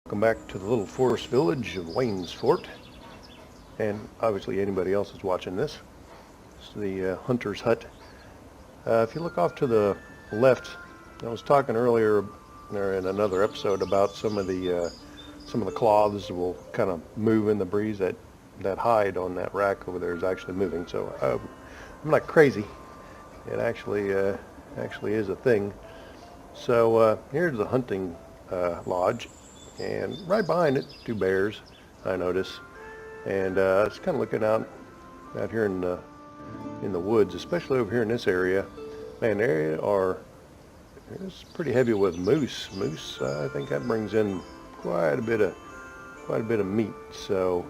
Welcome back to the little forest village of Wayne's Fort, and obviously anybody else is watching this. It's the hunter's hut. If you look off to the left, I was talking earlier or in another episode about some of the cloths will kind of move in the breeze. That hide on that rack over there is actually moving. So I'm not crazy. It actually is a thing. So here's the hunting lodge, and right behind it, two bears, I notice. And it's kind of looking out here in the woods, especially over here in this area. Man, the area it's pretty heavy with moose. Moose, I think that brings in quite a bit of meat. So,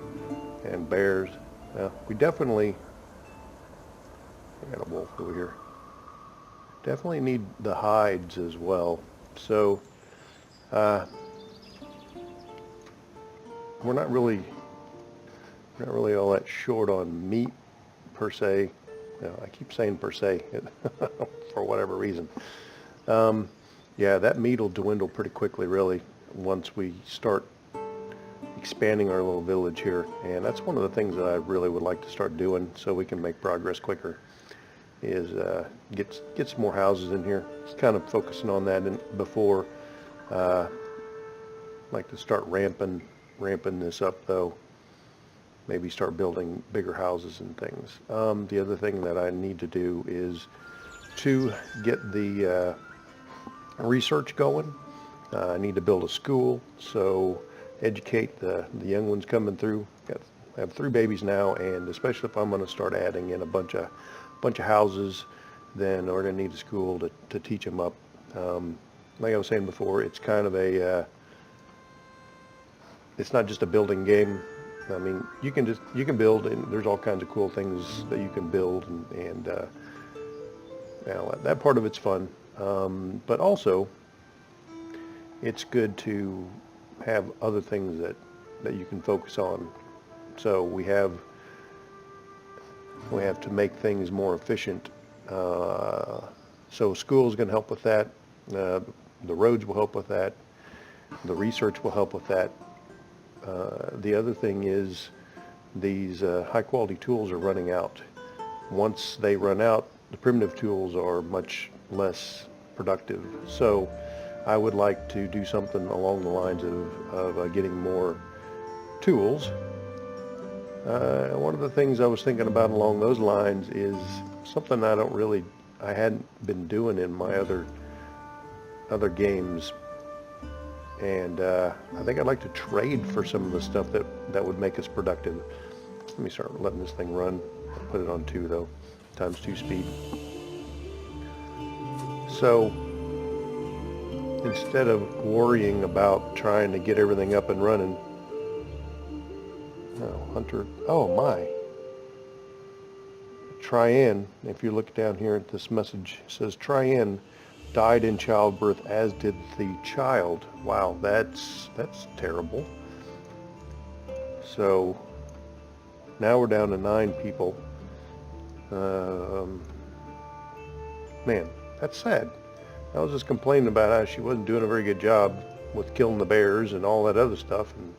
and bears. We definitely, I got a wolf over here. Definitely need the hides as well. So, we're not really all that short on meat per se. I keep saying per se for whatever reason. Yeah, that meat will dwindle pretty quickly, really, once we start expanding our little village here. And that's one of the things that I really would like to start doing so we can make progress quicker, is get some more houses in here. Just kind of focusing on that before. Like to start ramping this up, though. Maybe start building bigger houses and things. The other thing that I need to do is to get the research going. I need to build a school, so educate the young ones coming through. I have 3 babies now, and especially if I'm going to start adding in a bunch of houses, then we're going to need a school to teach them up. Like I was saying before, it's kind of it's not just a building game. I mean, you can build, and there's all kinds of cool things that you can build, and that part of it's fun. But also, it's good to have other things that you can focus on. So we have to make things more efficient. So school is going to help with that. The roads will help with that. The research will help with that. The other thing is these high quality tools are running out. Once they run out, the primitive tools are much less productive. So I would like to do something along the lines of getting more tools. One of the things I was thinking about along those lines is something I hadn't been doing in my other games. And I think I'd like to trade for some of the stuff that would make us productive. Let me start letting this thing run. I'll put it on 2 though, times 2 speed. So instead of worrying about trying to get everything up and running, Hunter, oh my. Tryan, if you look down here at this message, it says Tryan died in childbirth, as did the child. Wow, that's terrible. So now we're down to 9 people. Man, that's sad. I was just complaining about how she wasn't doing a very good job with killing the bears and all that other stuff, and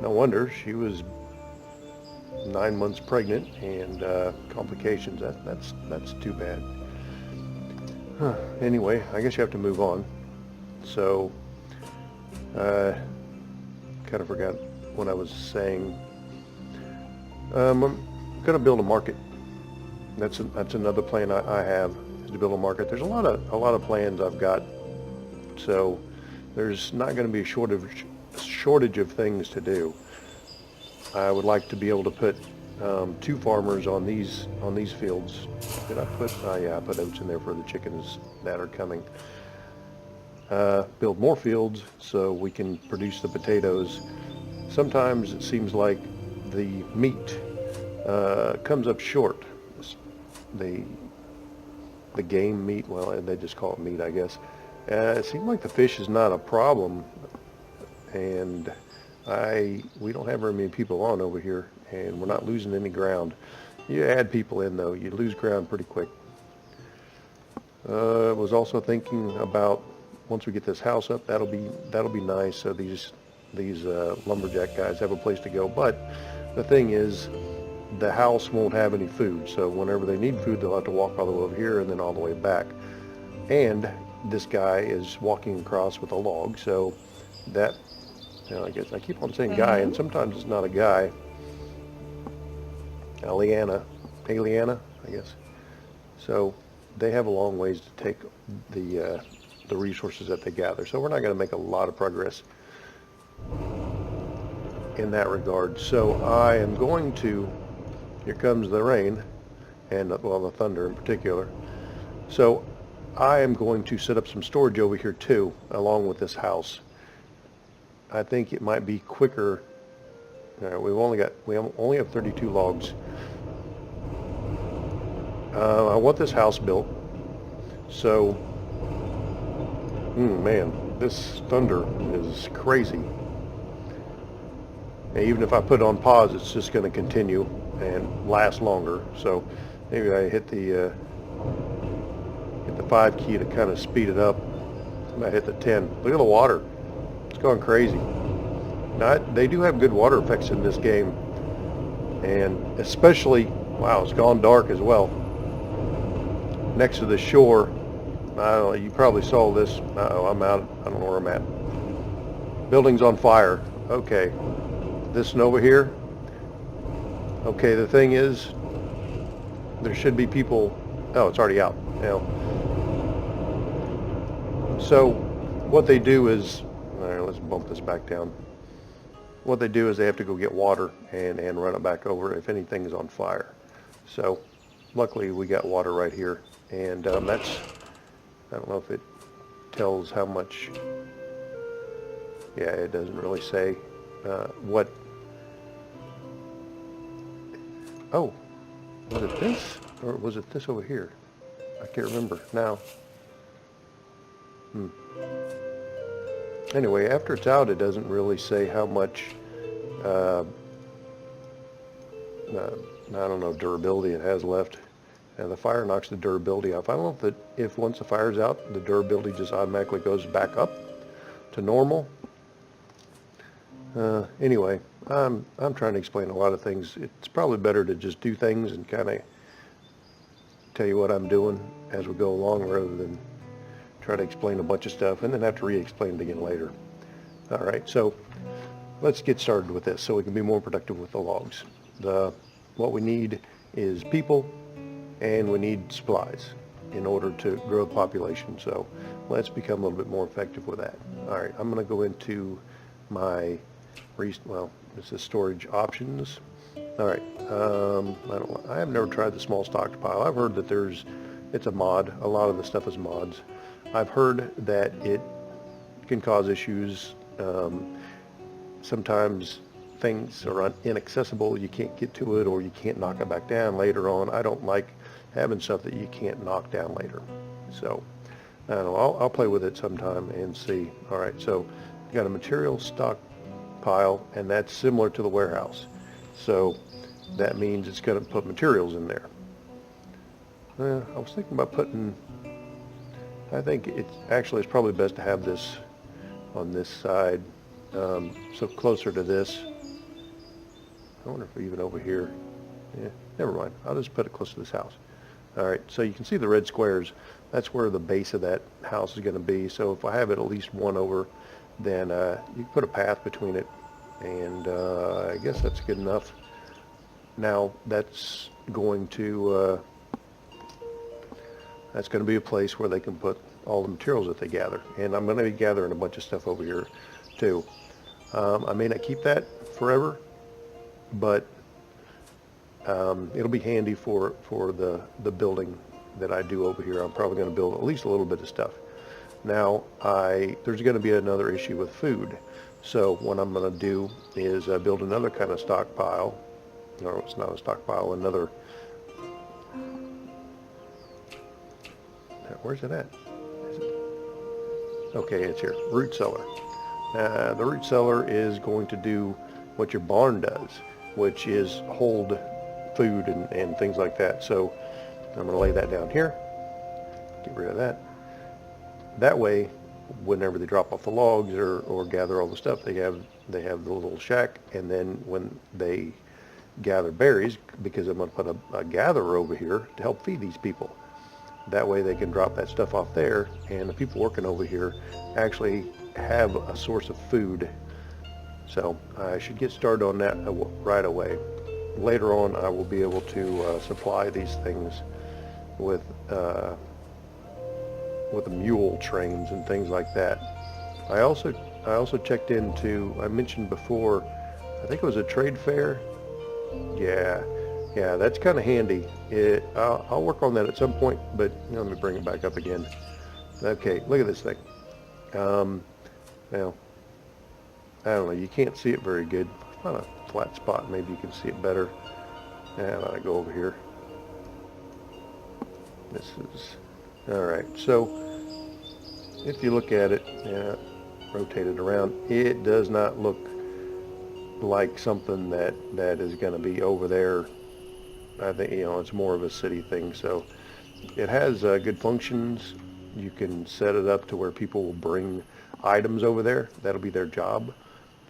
no wonder she was 9 months pregnant and complications. That's too bad. Anyway, I guess you have to move on. So, kind of forgot what I was saying. I'm going to build a market. That's another plan I have, is to build a market. There's a lot of plans I've got. So there's not going to be a shortage of things to do. I would like to be able to put 2 farmers on these fields. Did I put? Oh yeah, I put oats in there for the chickens that are coming. Build more fields so we can produce the potatoes. Sometimes it seems like the meat comes up short. The game meat, well, they just call it meat, I guess. It seems like the fish is not a problem, and we don't have very many people on over here, and we're not losing any ground. You add people in, though, you lose ground pretty quick. I was also thinking about once we get this house up, that'll be nice. So these lumberjack guys have a place to go. But the thing is, the house won't have any food. So whenever they need food, they'll have to walk all the way over here and then all the way back. And this guy is walking across with a log. So that, I guess I keep on saying guy, and sometimes it's not a guy. Aliana, I guess. So they have a long ways to take the resources that they gather. So we're not going to make a lot of progress in that regard. So I am going to, here comes the rain, and well, the thunder in particular. So I am going to set up some storage over here too, along with this house. I think it might be quicker. We only have 32 logs. I want this house built. So, man, this thunder is crazy. And even if I put it on pause, it's just going to continue and last longer. So maybe I hit the 5 key to kind of speed it up. I might hit the 10. Look at the water. It's going crazy. Now, they do have good water effects in this game. And especially, wow, it's gone dark as well. Next to the shore, I don't know, you probably saw this. Uh-oh, I'm out. I don't know where I'm at. Building's on fire. Okay. This one over here. Okay, the thing is, there should be people. Oh, it's already out. So what they do is, all right, let's bump this back down. What they do is they have to go get water and run it back over if anything is on fire. So luckily we got water right here, and that's, I don't know if it tells how much. Yeah, it doesn't really say what. Oh, was it this or was it this over here? I can't remember now. Anyway, after it's out, it doesn't really say how much, I don't know, durability it has left. And the fire knocks the durability off. I don't know if once the fire's out, the durability just automatically goes back up to normal. Anyway, I'm trying to explain a lot of things. It's probably better to just do things and kind of tell you what I'm doing as we go along, rather than try to explain a bunch of stuff and then have to re-explain it again later. All right, so let's get started with this so we can be more productive with the logs. What we need is people, and we need supplies in order to grow the population. So let's become a little bit more effective with that. All right, I'm going to go into my, this is storage options. All right, I have never tried the small stockpile. I've heard that it's a mod. A lot of the stuff is mods. I've heard that it can cause issues. Sometimes things are inaccessible. You can't get to it, or you can't knock it back down later on. I don't like having stuff that you can't knock down later. So I don't know. I'll play with it sometime and see. All right, so we've got a material stockpile, and that's similar to the warehouse. So that means it's going to put materials in there. I was thinking about putting, I think it's probably best to have this on this side, so closer to this. I wonder if even over here. Yeah, never mind. I'll just put it close to this house. All right, so you can see the red squares. That's where the base of that house is going to be. So if I have it at least one over, then you can put a path between it, and I guess that's good enough. Now that's going to be a place where they can put all the materials that they gather. And I'm going to be gathering a bunch of stuff over here too. I may not keep that forever, but it'll be handy for the building that I do over here. I'm probably going to build at least a little bit of stuff. Now there's going to be another issue with food. So what I'm going to do is build another kind of stockpile. No, it's not a stockpile, another. Where's it at? Okay, it's here. Root cellar. The root cellar is going to do what your barn does, which is hold food and things like that. So I'm going to lay that down here. Get rid of that. That way, whenever they drop off the logs or gather all the stuff, they have the little shack, and then when they gather berries, because I'm going to put a gatherer over here to help feed these people. That way they can drop that stuff off there, and the people working over here actually have a source of food. So I should get started on that right away. Later on, I will be able to supply these things with the mule trains and things like that. I also checked into, I mentioned before, I think it was a trade fair. Yeah, that's kind of handy. I'll work on that at some point, but let me bring it back up again. Okay, look at this thing. Now, I don't know, you can't see it very good. On a flat spot, maybe you can see it better. Now, let it go over here. This is, all right, so if you look at it, rotate it around, it does not look like something that is going to be over there. I think, it's more of a city thing. So it has good functions. You can set it up to where people will bring items over there. That'll be their job.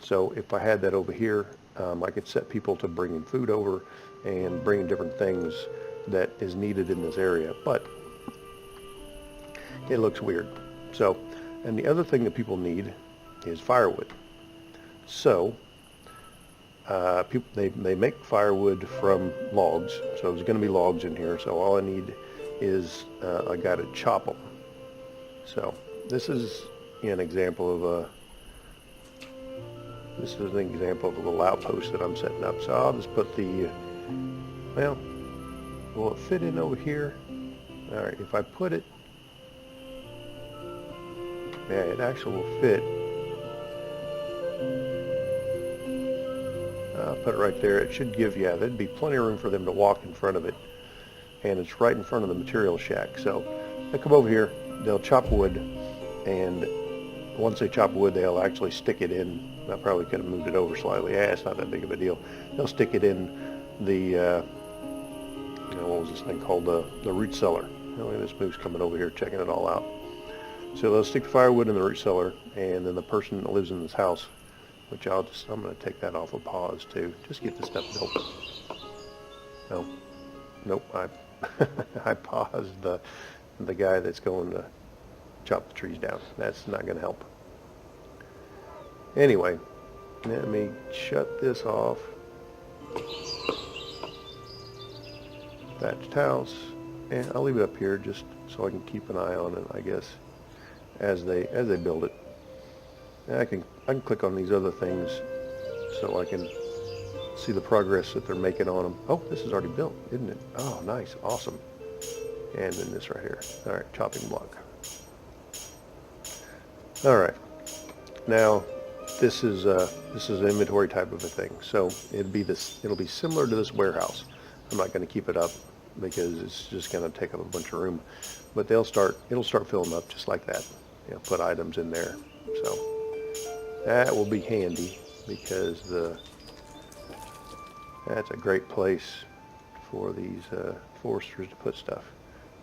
So if I had that over here, I could set people to bringing food over and bringing different things that is needed in this area. But it looks weird. So, and the other thing that people need is firewood. So people, they make firewood from logs, so there's going to be logs in here. So all I need is a guy to chop them. So this is an example of a little outpost that I'm setting up. So I'll just put the, well, will it fit in over here? All right, if I put it, yeah, it actually will fit. I'll put it right there. It should give, there'd be plenty of room for them to walk in front of it. And it's right in front of the material shack. So they'll come over here, they'll chop wood, and once they chop wood, they'll actually stick it in. I probably could have moved it over slightly. Yeah, it's not that big of a deal. They'll stick it in the, what was this thing called? The root cellar. Look at this moose coming over here, checking it all out. So they'll stick the firewood in the root cellar, and then the person that lives in this house, which I'm going to take that off of pause too. Just get this stuff built. No, nope, I paused the guy that's going to chop the trees down. That's not going to help. Anyway, let me shut this off. Thatched house, and I'll leave it up here just so I can keep an eye on it, I guess, as they build it. And I can click on these other things so I can see the progress that they're making on them. Oh, this is already built, isn't it? Oh, nice, awesome. And then this right here. All right, chopping block. All right, now this is an inventory type of a thing. So it'll be similar to this warehouse. I'm not going to keep it up because it's just going to take up a bunch of room. But it'll start filling up just like that. Put items in there. So that will be handy because that's a great place for these foresters to put stuff.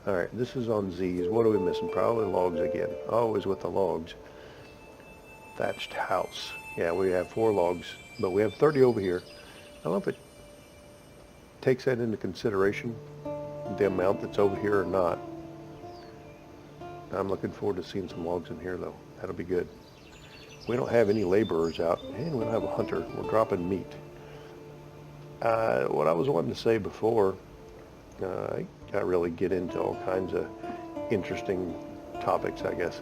All right, this is on Z's. What are we missing? Probably logs again. Always with the logs. Thatched house. Yeah, we have 4 logs, but we have 30 over here. I don't know if it takes that into consideration, the amount that's over here or not. I'm looking forward to seeing some logs in here, though. That'll be good. We don't have any laborers out, and we don't have a hunter. We're dropping meat. What I was wanting to say before, I got really get into all kinds of interesting topics, I guess.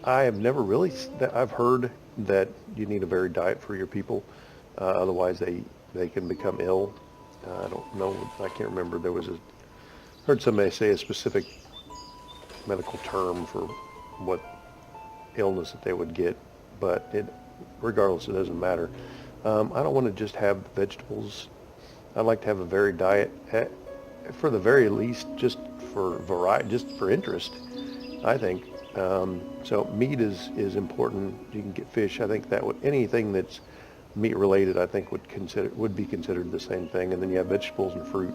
I have never really, I've heard that you need a varied diet for your people, otherwise they can become ill. I don't know, I can't remember. Heard somebody say a specific medical term for what illness that they would get, but regardless, it doesn't matter. I don't want to just have vegetables. I'd like to have a varied diet, for the very least, just for variety, just for interest, I think. So meat is important. You can get fish. I think anything that's meat related, I think would be considered the same thing. And then you have vegetables and fruit.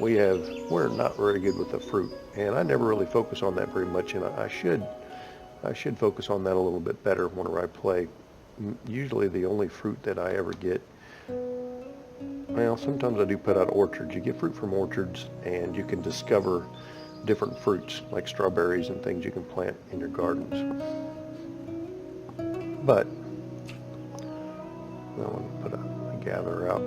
We're not very good with the fruit, and I never really focus on that very much, and I should focus on that a little bit better whenever I play. Usually the only fruit that I ever get, well, sometimes I do put out orchards. You get fruit from orchards, and you can discover different fruits like strawberries and things you can plant in your gardens. But I want to put a gatherer out.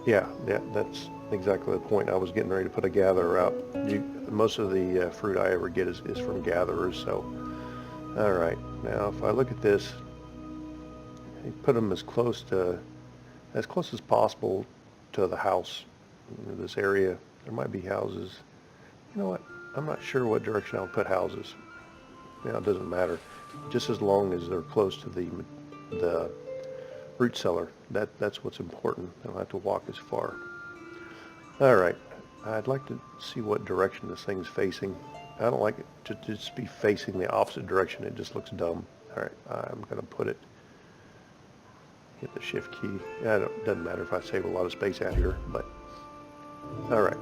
Yeah, that's exactly the point. I was getting ready to put a gatherer out. Most of the fruit I ever get is from gatherers. So, all right. Now, if I look at this, I put them as close as possible to the house. This area, there might be houses. You know what? I'm not sure what direction I'll put houses. You know, it doesn't matter, just as long as they're close to the root cellar. That's what's important. I don't have to walk as far. All right, I'd like to see what direction this thing's facing. I don't like it to just be facing the opposite direction. It just looks dumb. All right, I'm gonna hit the shift key. It doesn't matter if I save a lot of space out here, but all right.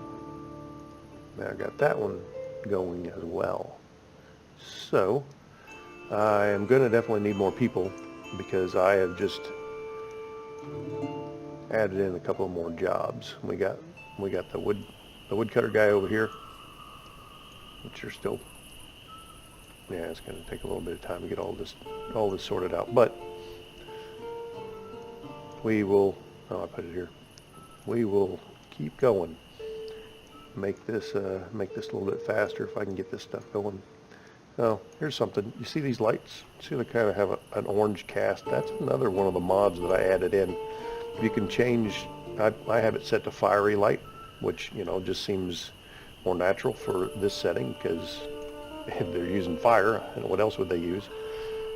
Now I got that one going as well. So I am going to definitely need more people because I have just added in a couple more jobs. We got the woodcutter guy over here, which are still, yeah, it's going to take a little bit of time to get all this sorted out, but we will, oh, I put it here. We will keep going. Make this a little bit faster if I can get this stuff going. Oh, here's something. You see these lights? See, they kind of have an orange cast. That's another one of the mods that I added in. You can change, I have it set to fiery light, which, you know, just seems more natural for this setting because they're using fire. And what else would they use?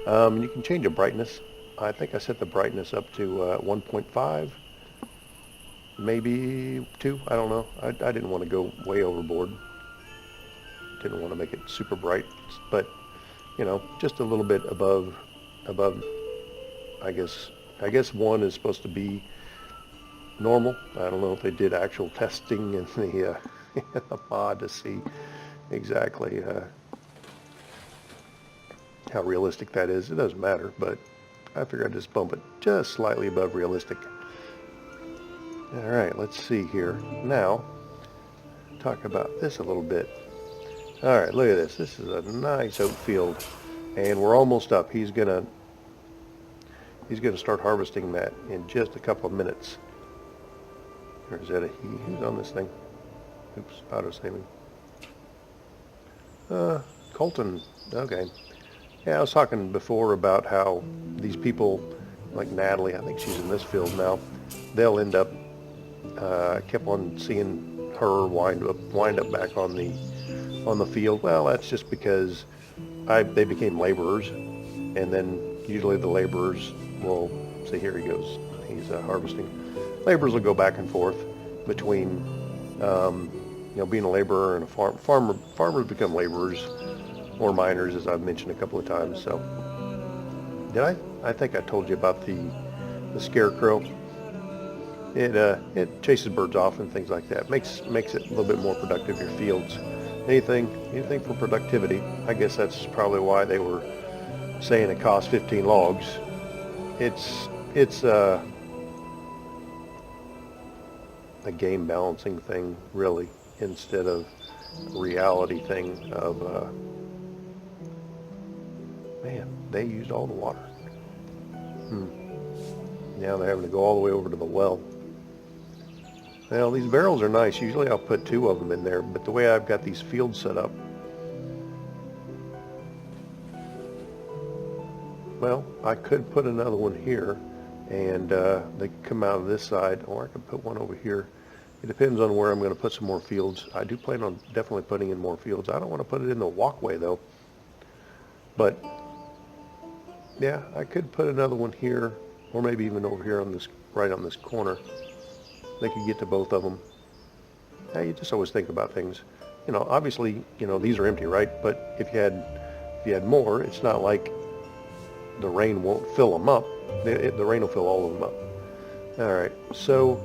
You can change the brightness. I think I set the brightness up to 1.5. Maybe 2, I don't know. I didn't want to go way overboard. Didn't want to make it super bright, but you know, just a little bit above. I guess 1 is supposed to be normal. I don't know if they did actual testing in the mod to see exactly how realistic that is. It doesn't matter, but I figure I'd just bump it just slightly above realistic. All right, let's see here. Now, talk about this a little bit. All right, look at this. This is a nice oat field, and we're almost up. He's gonna start harvesting that in just a couple of minutes. Or is that a he? Who's on this thing? Oops, auto saving. Colton. Okay. Yeah, I was talking before about how these people, like Natalie, I think she's in this field now, they'll end up. I kept on seeing her wind up back on the field. Well, that's just because they became laborers, and then usually the laborers will see, here he goes, he's harvesting. Laborers will go back and forth between being a laborer and a farmer. Farmers become laborers or miners, as I've mentioned a couple of times. So did I think I told you about the scarecrow. It chases birds off and things like that. Makes it a little bit more productive, your fields. Anything for productivity. I guess that's probably why they were saying it costs 15 logs. It's a game balancing thing, really, instead of a reality thing of man, they used all the water. Now they're having to go all the way over to the well. Well, these barrels are nice. Usually I'll put 2 of them in there, but the way I've got these fields set up, well, I could put another one here, and they could come out of this side, or I could put one over here. It depends on where I'm going to put some more fields. I do plan on definitely putting in more fields. I don't want to put it in the walkway, though. But, yeah, I could put another one here, or maybe even over here on this, right on this corner. They could get to both of them. Now, you just always think about things. You know, obviously, you know, these are empty, right? But if you had more, it's not like the rain won't fill them up. The rain will fill all of them up. All right, so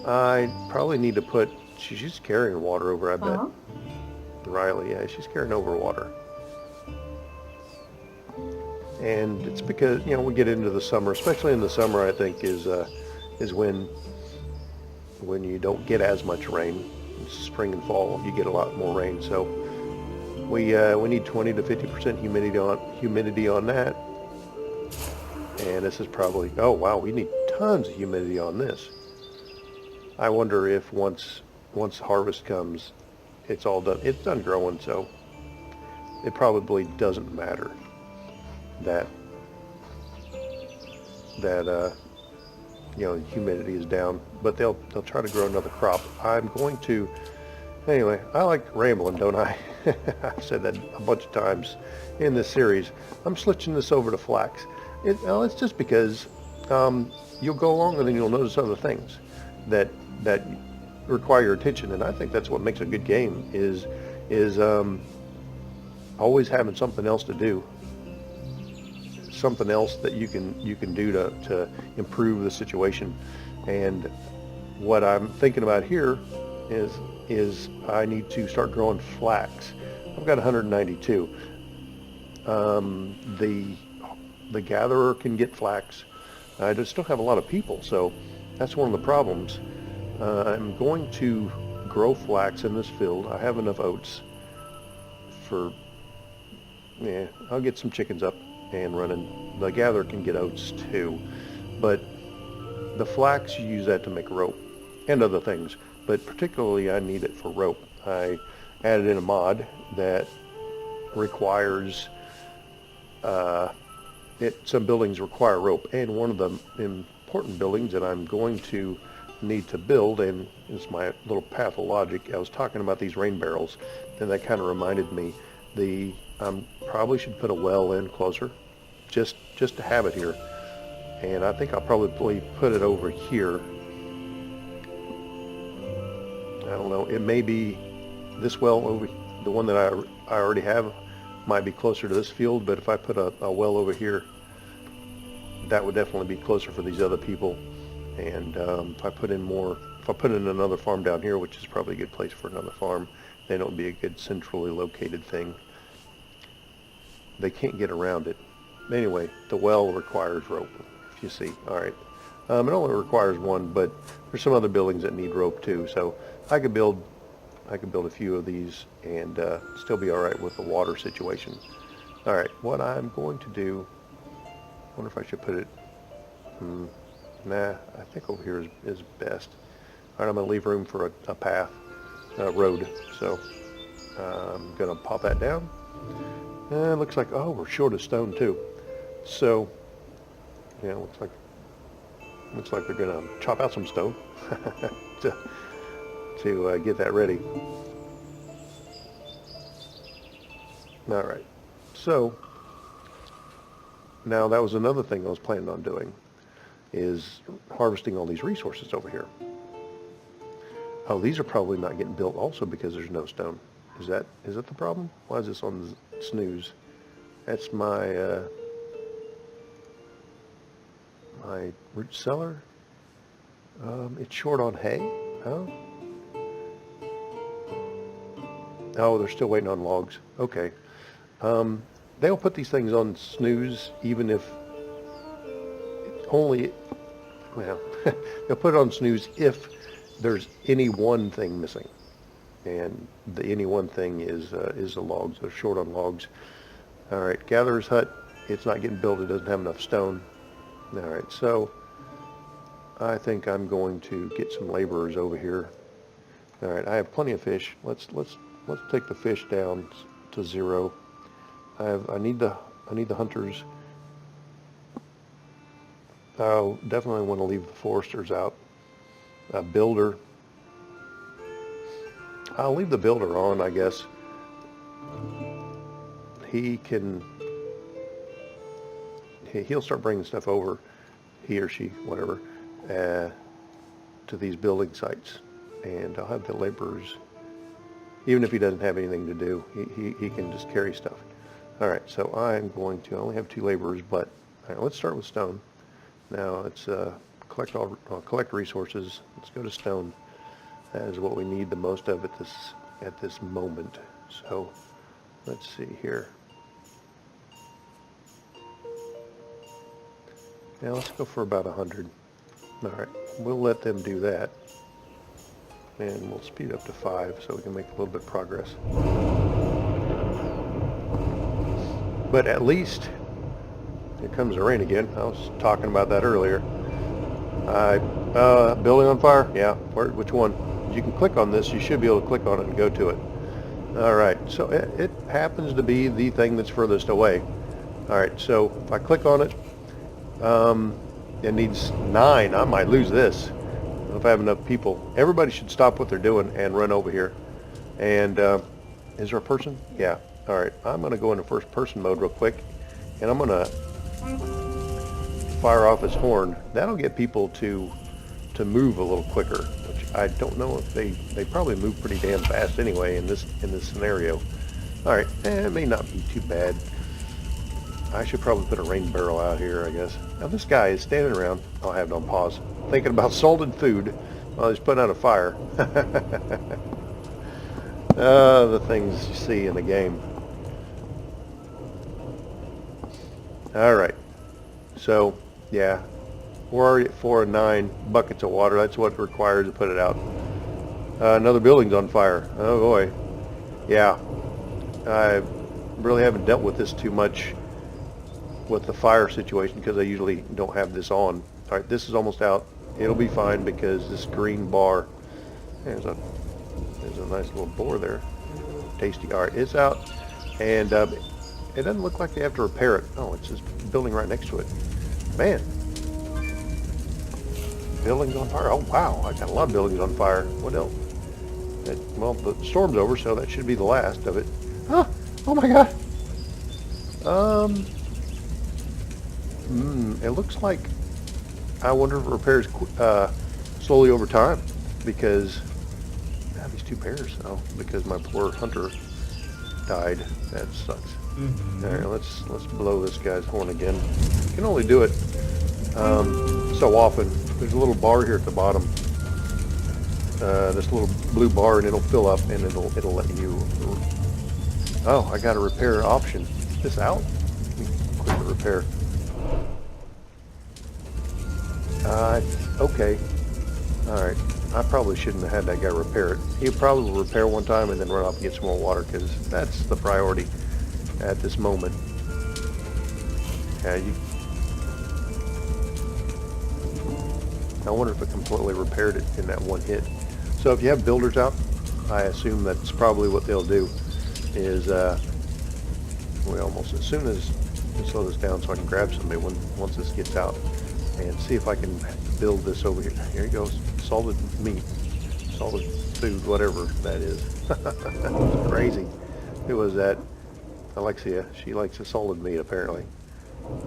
I probably need to put, she's carrying water over, I bet. Riley, yeah, she's carrying over water. And it's because, we get into the summer, especially in the summer, I think, is when you don't get as much rain. Spring and fall, you get a lot more rain. So we need 20 to 50% humidity on that. And this is probably, oh wow, we need tons of humidity on this. I wonder if once harvest comes, it's all done. It's done growing, so it probably doesn't matter that humidity is down, but they'll try to grow another crop. I'm going to, anyway, I like rambling, don't I? I've said that a bunch of times in this series. I'm switching this over to flax. It's just because you'll go along and then you'll notice other things that require your attention, and I think that's what makes a good game is always having something else to do, something else that you can do to improve the situation. And what I'm thinking about here is I need to start growing flax. I've got 192. The gatherer can get flax. I just don't have a lot of people, so that's one of the problems. I'm going to grow flax in this field. I have enough oats for, I'll get some chickens up and running. The gatherer can get oats too, but the flax, you use that to make rope and other things, but particularly I need it for rope. I added in a mod that requires some buildings require rope, and one of the important buildings that I'm going to need to build, and it's my little path of logic, I was talking about these rain barrels, and that kind of reminded me probably should put a well in closer, just to have it here. And I think I'll probably put it over here. I don't know, it may be this well over, the one that I already have might be closer to this field, but if I put a well over here, that would definitely be closer for these other people. And if I put in another farm down here, which is probably a good place for another farm, then it'll be a good centrally located thing. They can't get around it. Anyway, the well requires rope, if you see. All right. It only requires one, but there's some other buildings that need rope too. So I could build a few of these and still be all right with the water situation. All right, what I'm going to do, I wonder if I should put it, nah, I think over here is best. All right, I'm going to leave room for a path, road. So I'm going to pop that down. It looks like, oh, we're short of stone too. So, yeah, looks like they're going to chop out some stone to get that ready. All right, so now that was another thing I was planning on doing, is harvesting all these resources over here. Oh, these are probably not getting built also because there's no stone. Is that the problem? Why is this on snooze? That's my my root cellar. It's short on hay. Oh. Oh, they're still waiting on logs. Okay. They'll put these things on snooze even if only, well, they'll put it on snooze if there's any one thing missing. And the any one thing is the logs. They're short on logs. All right, gatherer's hut. It's not getting built. It doesn't have enough stone. All right, so I think I'm going to get some laborers over here. All right, I have plenty of fish. Let's take the fish down to 0. I need the hunters. I'll definitely want to leave the foresters out. A builder. I'll leave the builder on, I guess. He'll start bringing stuff over, he or she, whatever, to these building sites. And I'll have the laborers, even if he doesn't have anything to do, he can just carry stuff. Alright, so I'm going to, I only have 2 laborers, but let's start with stone. Now let's collect resources. Let's go to stone. That is what we need the most of at this moment. So let's see here. Now let's go for about 100. Alright, we'll let them do that. And we'll speed up to 5 so we can make a little bit of progress. But at least, here comes the rain again. I was talking about that earlier. Building on fire? Yeah, which one? You can click on this, you should be able to click on it and go to it. Alright, so it happens to be the thing that's furthest away. Alright, so if I click on it, it needs 9. I might lose this. I don't know if I have enough people. Everybody should stop what they're doing and run over here. And is there a person? Yeah. Alright, I'm going to go into first person mode real quick. And I'm going to fire off his horn. That'll get people to move a little quicker. Which I don't know if they probably move pretty damn fast anyway in this scenario. Alright, it may not be too bad. I should probably put a rain barrel out here, I guess. Now this guy is standing around, I'll have it on pause, thinking about salted food while he's putting out a fire. The things you see in the game. Alright, so yeah, we're already at 4 and 9 buckets of water. That's what it requires to put it out. Another building's on fire. Oh boy. Yeah, I really haven't dealt with this too much with the fire situation because I usually don't have this on. Alright, this is almost out. It'll be fine because this green bar, there's a nice little boar there. Tasty. Alright, it's out. And it doesn't look like they have to repair it. Oh, it's just building right next to it. Man. Buildings on fire. Oh, wow. I got a lot of buildings on fire. What else? Well, the storm's over, so that should be the last of it. Huh? Oh, my God. It looks like, I wonder if it repairs slowly over time because these 2 pairs. Oh, because my poor hunter died. That sucks. All right, let's blow this guy's horn again. You can only do it so often. There's a little bar here at the bottom. This little blue bar, and it'll fill up, and it'll let you. Oh, I got a repair option. Is this out? Let me click the repair. Okay. All right. I probably shouldn't have had that guy repair it. He'll probably repair one time and then run off and get some more water because that's the priority at this moment. Yeah, I wonder if it completely repaired it in that one hit. So if you have builders out, I assume that's probably what they'll do is we almost, as soon as we slow this down so I can grab somebody once this gets out and see if I can build this over here. Here he goes. Salted meat, salted food, whatever that is. That's crazy. Who was that? Alexia. She likes the salted meat, apparently.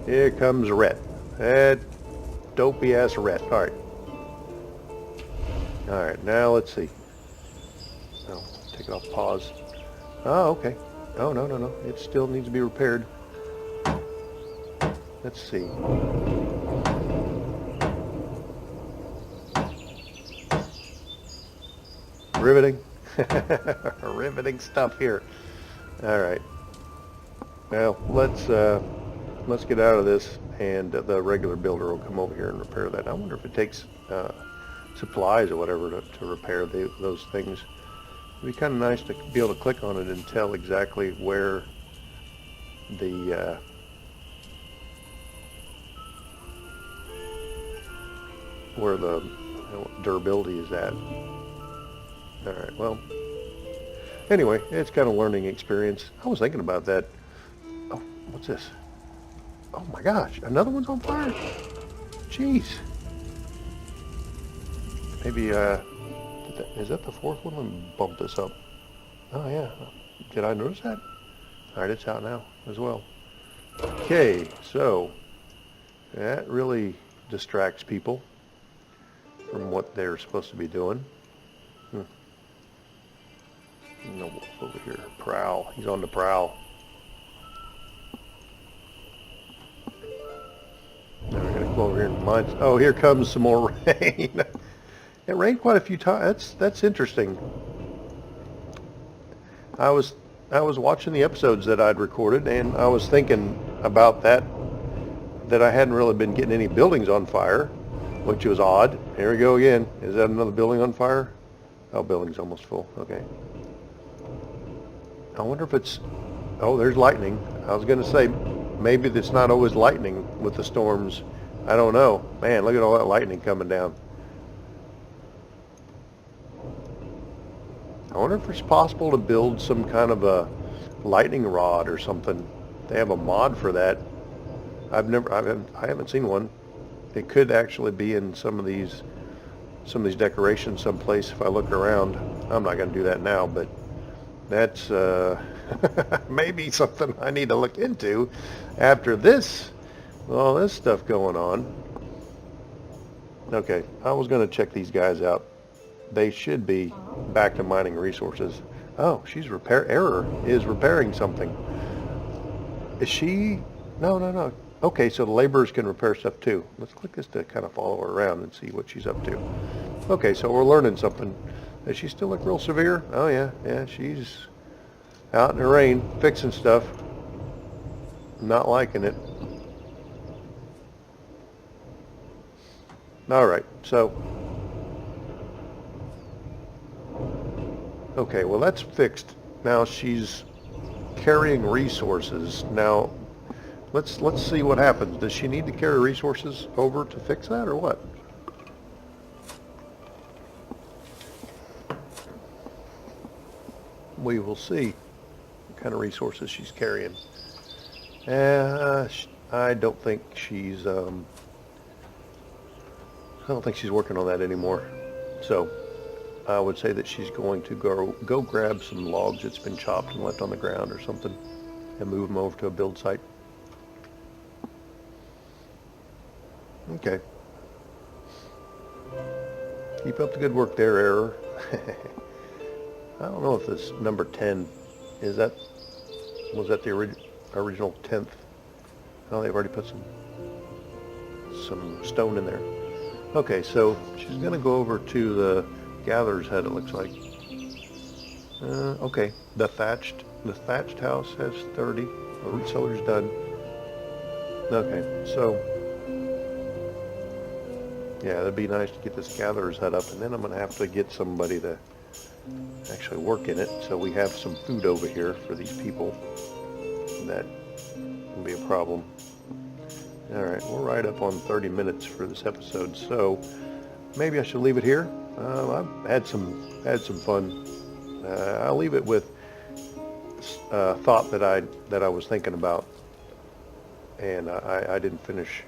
Here comes Rhett. That dopey-ass Rhett. All right. All right, now let's see. Oh, take it off pause. Oh, okay. Oh, no. It still needs to be repaired. Let's see. Riveting. Riveting stuff here. All right. Well, let's get out of this, and the regular builder will come over here and repair that. I wonder if it takes supplies or whatever to repair those things. It'd be kind of nice to be able to click on it and tell exactly where the durability is at. All right, well, anyway, it's kind of a learning experience. I was thinking about that. Oh, what's this? Oh my gosh, another one's on fire. Jeez. Maybe, is that the 4th one? Let me bump this up. Oh yeah, did I notice that? All right, it's out now as well. Okay, so that really distracts people from what they're supposed to be doing. No wolf over here. Prowl. He's on the prowl. Come over here and mine. Oh, here comes some more rain. It rained quite a few times. That's interesting. I was I was watching the episodes that I'd recorded, and I was thinking about that I hadn't really been getting any buildings on fire, which was odd. Here we go again. Is that another building on fire? Oh, building's almost full. Okay. I wonder if it's... Oh, there's lightning. I was going to say, maybe it's not always lightning with the storms. I don't know. Man, look at all that lightning coming down. I wonder if it's possible to build some kind of a lightning rod or something. They have a mod for that. I haven't seen one. It could actually be in some of these decorations someplace if I look around. I'm not going to do that now, but that's maybe something I need to look into after this, all this stuff going on. Okay, I was going to check these guys out. They should be back to mining resources. Oh, she's Error is repairing something. Is she? No. Okay, so the laborers can repair stuff too. Let's click this to kind of follow her around and see what she's up to. Okay, so we're learning something. Does she still look real severe? Oh yeah, she's out in the rain fixing stuff. Not liking it. All right, so okay, well that's fixed. Now she's carrying resources. Now let's see what happens. Does she need to carry resources over to fix that or what? We will see what kind of resources she's carrying. I don't think she's working on that anymore. So I would say that she's going to go grab some logs that's been chopped and left on the ground or something and move them over to a build site. Okay. Keep up the good work there, Error. I don't know if this number 10, was that the original 10th? Oh, they've already put some stone in there. Okay, so she's going to go over to the gatherer's hut, it looks like. Okay, the thatched house has 30. The root cellar's done. Okay, so yeah, it'd be nice to get this gatherer's hut up, and then I'm going to have to get somebody to actually work in it, so we have some food over here for these people. That will be a problem. All right, we're right up on 30 minutes for this episode, so maybe I should leave it here. I've had some fun. I'll leave it with a thought that I was thinking about, and I didn't finish,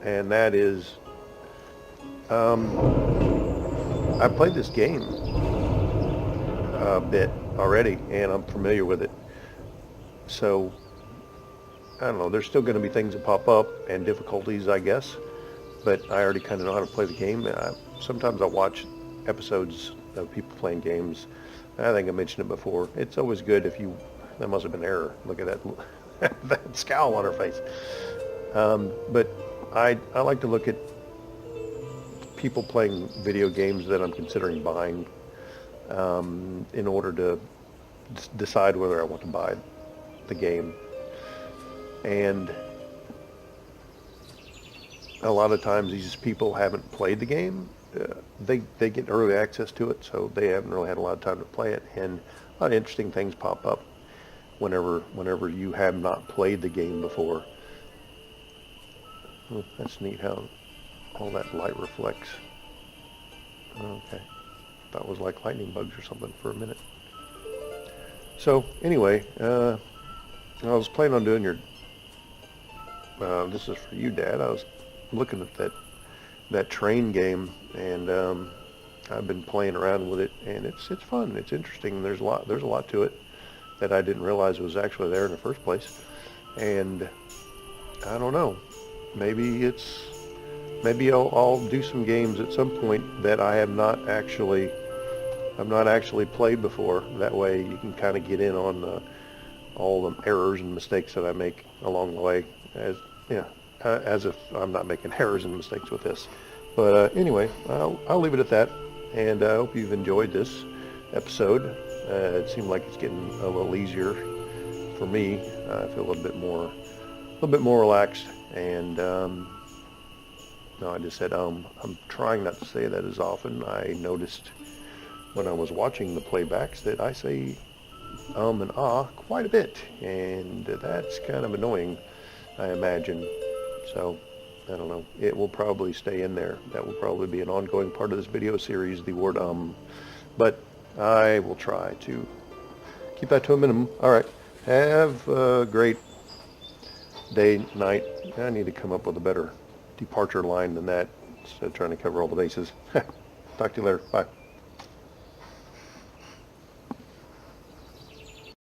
and that is, I played this game a bit already, and I'm familiar with it. So I don't know. There's still going to be things that pop up and difficulties, I guess. But I already kind of know how to play the game. Sometimes I watch episodes of people playing games. I think I mentioned it before. It's always good if you... That must have been Error. Look at that that scowl on her face. But I like to look at people playing video games that I'm considering buying in order to decide whether I want to buy the game. And a lot of times these people haven't played the game. They get early access to it, so they haven't really had a lot of time to play it. And a lot of interesting things pop up whenever you have not played the game before. Oh, that's neat how all that light reflects. Okay. Thought it was like lightning bugs or something for a minute. So anyway, I was planning on doing your... this is for you, Dad. I was looking at that train game, and I've been playing around with it, and it's fun. It's interesting. There's a lot to it that I didn't realize was actually there in the first place. And I don't know. Maybe I'll do some games at some point that I've not actually played before. That way you can kind of get in on all the errors and mistakes that I make along the way. As yeah, as if I'm not making errors and mistakes with this. But anyway, I'll leave it at that, and I hope you've enjoyed this episode. It seemed like it's getting a little easier for me. I feel a little bit more relaxed, and no, I just said I'm trying not to say that as often. I noticed when I was watching the playbacks that I say and ah quite a bit, and that's kind of annoying, I imagine. So I don't know. It will probably stay in there. That will probably be an ongoing part of this video series, the word but I will try to keep that to a minimum. All right. Have a great day, night. I need to come up with a better departure line than that instead of trying to cover all the bases. Talk to you later. Bye.